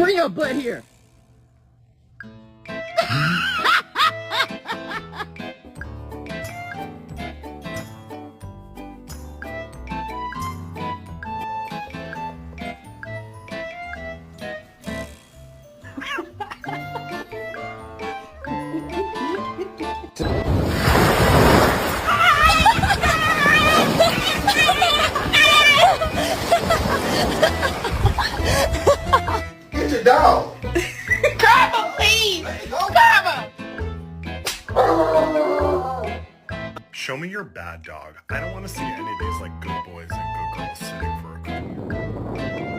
Bring your butt here. Get your dog. Karma, please. Karma. Show me your bad dog. I don't want to see any of these like good boys and good girls sitting for a couple.